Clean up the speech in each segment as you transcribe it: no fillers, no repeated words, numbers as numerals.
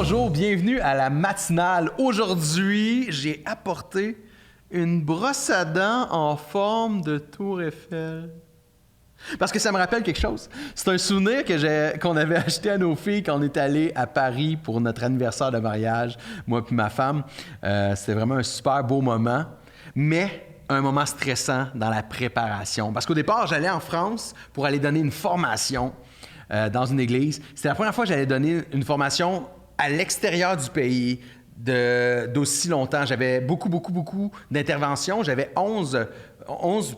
bonjour, bienvenue à la matinale. Aujourd'hui, j'ai apporté une brosse à dents en forme de tour Eiffel. Parce que ça me rappelle quelque chose. C'est un souvenir qu'on avait acheté à nos filles quand on est allé à Paris pour notre anniversaire de mariage, moi et ma femme. C'était vraiment un super beau moment, mais un moment stressant dans la préparation. Parce qu'au départ, j'allais en France pour aller donner une formation dans une église. C'était la première fois que j'allais donner une formation à l'extérieur du pays d'aussi longtemps. J'avais beaucoup d'interventions. J'avais 11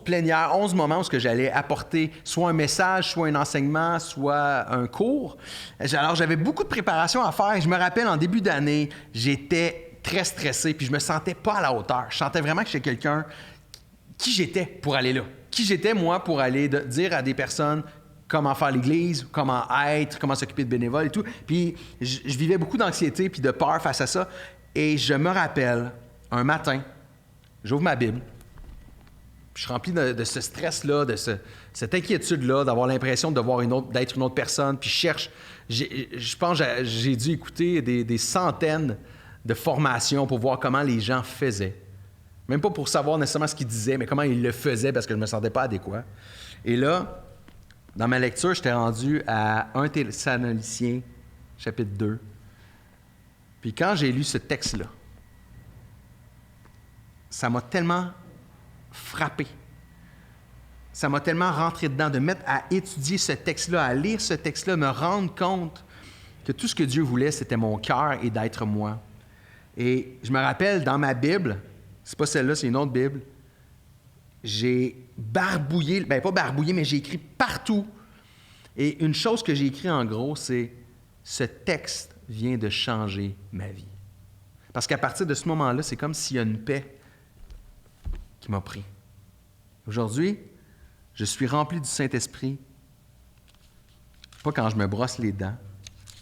plénières, 11 moments où j'allais apporter soit un message, soit un enseignement, soit un cours. Alors, j'avais beaucoup de préparation à faire. Et je me rappelle, en début d'année, j'étais très stressé puis je me sentais pas à la hauteur. Je sentais vraiment que j'étais quelqu'un qui j'étais pour aller là. Qui j'étais, moi, pour aller dire à des personnes comment faire l'Église, comment être, comment s'occuper de bénévoles et tout. Puis je vivais beaucoup d'anxiété puis de peur face à ça. Et je me rappelle, un matin, j'ouvre ma Bible, puis je suis rempli de ce stress-là, de cette inquiétude-là, d'avoir l'impression d'être une autre personne. Puis je cherche, je pense que j'ai dû écouter des centaines de formations pour voir comment les gens faisaient. Même pas pour savoir nécessairement ce qu'ils disaient, mais comment ils le faisaient parce que je ne me sentais pas adéquat. Et là, dans ma lecture, j'étais rendu à 1 Thessaloniciens, chapitre 2. Puis quand j'ai lu ce texte-là, ça m'a tellement frappé. Ça m'a tellement rentré dedans de mettre à étudier ce texte-là, à lire ce texte-là, me rendre compte que tout ce que Dieu voulait, c'était mon cœur et d'être moi. Et je me rappelle, dans ma Bible, c'est pas celle-là, c'est une autre Bible, j'ai barbouillé, pas barbouillé, mais j'ai écrit partout. Et une chose que j'ai écrit en gros, c'est « Ce texte vient de changer ma vie ». Parce qu'à partir de ce moment-là, c'est comme s'il y a une paix qui m'a pris. Aujourd'hui, je suis rempli du Saint-Esprit, pas quand je me brosse les dents,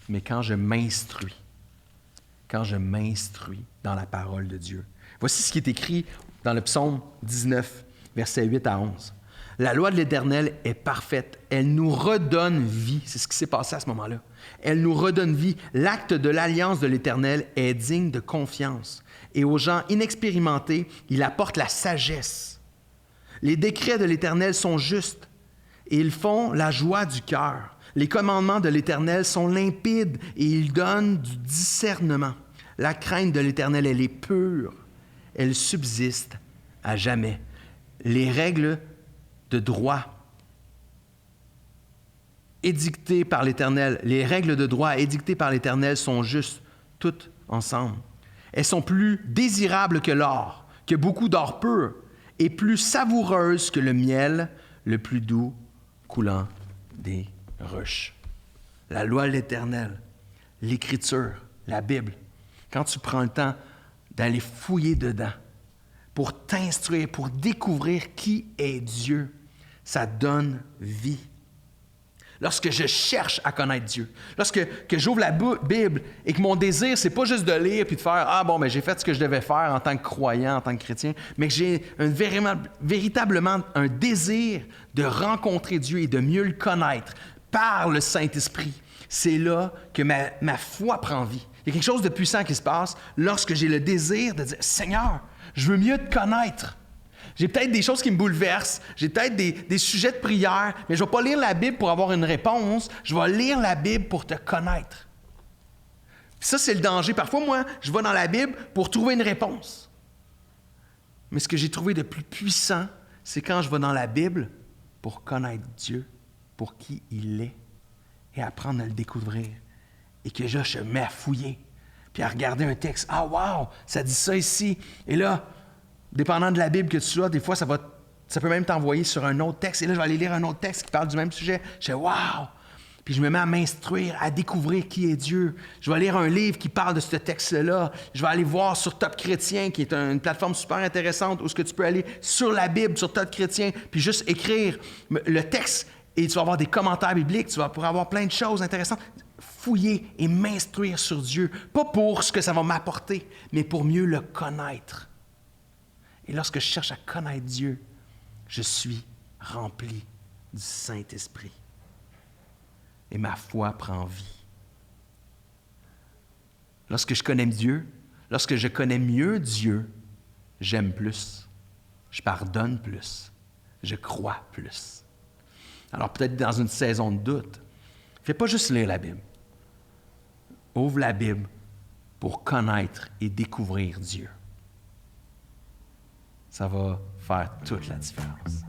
mais quand je m'instruis. Quand je m'instruis dans la parole de Dieu. Voici ce qui est écrit dans le psaume 19, versets 8 à 11. « La loi de l'Éternel est parfaite. Elle nous redonne vie. » C'est ce qui s'est passé à ce moment-là. Elle nous redonne vie. L'acte de l'alliance de l'Éternel est digne de confiance. Et aux gens inexpérimentés, il apporte la sagesse. Les décrets de l'Éternel sont justes et ils font la joie du cœur. Les commandements de l'Éternel sont limpides et ils donnent du discernement. La crainte de l'Éternel, elle est pure. Elle subsiste à jamais. Les règles de droit édictées par l'Éternel, les règles de droit édictées par l'Éternel sont justes, toutes ensemble. Elles sont plus désirables que l'or, que beaucoup d'or pur, et plus savoureuses que le miel, le plus doux coulant des ruches. La loi de l'Éternel, l'Écriture, la Bible, quand tu prends le temps d'aller fouiller dedans, pour t'instruire, pour découvrir qui est Dieu, ça donne vie. Lorsque je cherche à connaître Dieu, lorsque j'ouvre la Bible et que mon désir, c'est pas juste de lire puis de faire « Ah bon, mais j'ai fait ce que je devais faire en tant que croyant, en tant que chrétien », mais que j'ai véritablement un désir de rencontrer Dieu et de mieux le connaître par le Saint-Esprit. C'est là que ma foi prend vie. Il y a quelque chose de puissant qui se passe lorsque j'ai le désir de dire « Seigneur, je veux mieux te connaître. J'ai peut-être des choses qui me bouleversent, j'ai peut-être des sujets de prière, mais je ne vais pas lire la Bible pour avoir une réponse, je vais lire la Bible pour te connaître. » Puis ça, c'est le danger. Parfois, moi, je vais dans la Bible pour trouver une réponse. Mais ce que j'ai trouvé de plus puissant, c'est quand je vais dans la Bible pour connaître Dieu, pour qui il est, et apprendre à le découvrir. Et que là, je me mets à fouiller, puis à regarder un texte. « Ah, wow, ça dit ça ici. » Et là, dépendant de la Bible que tu as, des fois, ça peut même t'envoyer sur un autre texte. Et là, je vais aller lire un autre texte qui parle du même sujet. Je fais « Wow! » Puis je me mets à m'instruire, à découvrir qui est Dieu. Je vais lire un livre qui parle de ce texte-là. Je vais aller voir sur Top Chrétien, qui est une plateforme super intéressante, où ce que tu peux aller sur la Bible, sur Top Chrétien, puis juste écrire le texte. Et tu vas avoir des commentaires bibliques, tu vas pouvoir avoir plein de choses intéressantes. Fouiller et m'instruire sur Dieu. Pas pour ce que ça va m'apporter, mais pour mieux le connaître. Et lorsque je cherche à connaître Dieu, je suis rempli du Saint-Esprit. Et ma foi prend vie. Lorsque je connais Dieu, lorsque je connais mieux Dieu, j'aime plus, je pardonne plus, je crois plus. Alors peut-être dans une saison de doute, fais pas juste lire la Bible. Ouvre la Bible pour connaître et découvrir Dieu. Ça va faire toute la différence.